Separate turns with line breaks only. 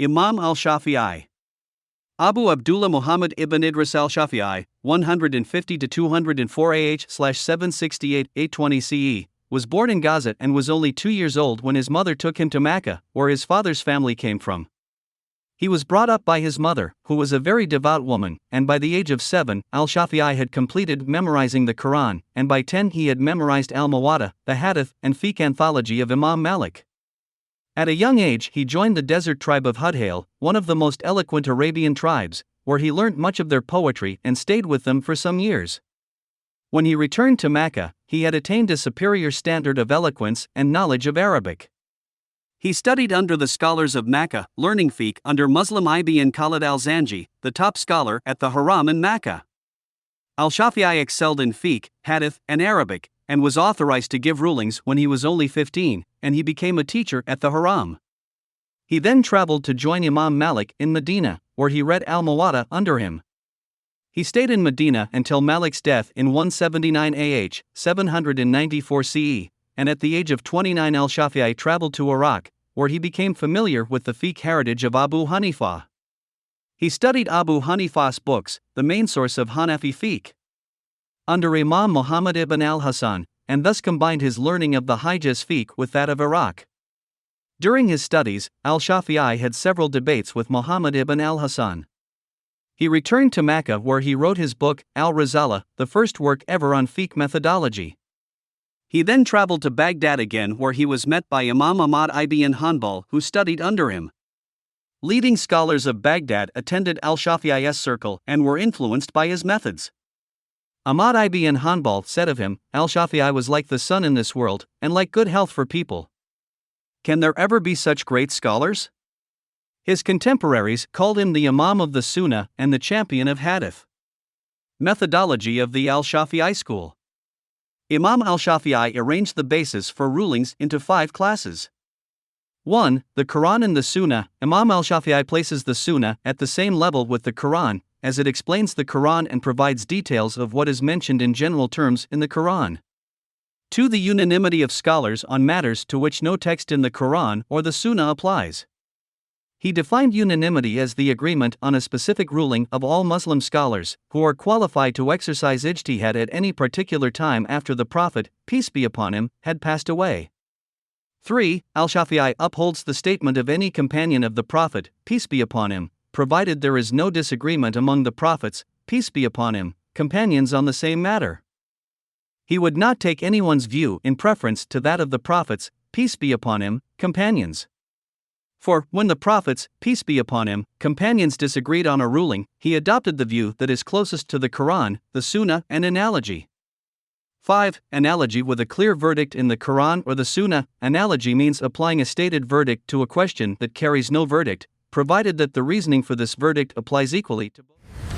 Imam al-Shafi'i. Abu Abdullah Muhammad ibn Idris al-Shafi'i, 150–204 AH/768–820 CE, was born in Gaza and was only 2 years old when his mother took him to Mecca, where his father's family came from. He was brought up by his mother, who was a very devout woman, and by the age of 7, al-Shafi'i had completed memorizing the Quran, and by 10 he had memorized al-Muwatta, the Hadith and Fiqh anthology of Imam Malik. At a young age he joined the desert tribe of Hudhail, one of the most eloquent Arabian tribes, where he learnt much of their poetry and stayed with them for some years. When he returned to Mecca, he had attained a superior standard of eloquence and knowledge of Arabic. He studied under the scholars of Mecca, learning fiqh under Muslim Ibn Khalid al-Zanji, the top scholar at the Haram in Mecca. Al-Shafi'i excelled in fiqh, hadith, and Arabic, and was authorized to give rulings when he was only 15, and he became a teacher at the Haram. He then traveled to join Imam Malik in Medina, where he read al-Muwatta under him. He stayed in Medina until Malik's death in 179 AH, 794 CE, and at the age of 29 al-Shafi'i traveled to Iraq, where he became familiar with the fiqh heritage of Abu Hanifa. He studied Abu Hanifa's books, the main source of Hanafi fiqh, under Imam Muhammad ibn al-Hasan, and thus combined his learning of the Hijaz fiqh with that of Iraq. During his studies, al-Shafi'i had several debates with Muhammad ibn al-Hasan. He returned to Mecca where he wrote his book, al-Risala, the first work ever on fiqh methodology. He then traveled to Baghdad again where he was met by Imam Ahmad ibn Hanbal who studied under him. Leading scholars of Baghdad attended al-Shafi'i's circle and were influenced by his methods. Ahmad ibn Hanbal said of him, al-Shafi'i was like the sun in this world, and like good health for people. Can there ever be such great scholars? His contemporaries called him the Imam of the Sunnah and the champion of Hadith. Methodology of the al-Shafi'i school. Imam al-Shafi'i arranged the basis for rulings into 5 classes. 1. The Quran and the Sunnah. Imam al-Shafi'i places the Sunnah at the same level with the Quran, as it explains the Quran and provides details of what is mentioned in general terms in the Quran. 2. The unanimity of scholars on matters to which no text in the Quran or the Sunnah applies. He defined unanimity as the agreement on a specific ruling of all Muslim scholars, who are qualified to exercise ijtihad at any particular time after the Prophet, peace be upon him, had passed away. 3. Al-Shafi'i upholds the statement of any companion of the Prophet, peace be upon him, provided there is no disagreement among the Prophets, peace be upon him, companions on the same matter. He would not take anyone's view in preference to that of the Prophets, peace be upon him, companions. For, when the Prophets, peace be upon him, companions disagreed on a ruling, he adopted the view that is closest to the Quran, the Sunnah, and analogy. 5. Analogy with a clear verdict in the Quran or the Sunnah. Analogy means applying a stated verdict to a question that carries no verdict, provided that the reasoning for this verdict applies equally to both.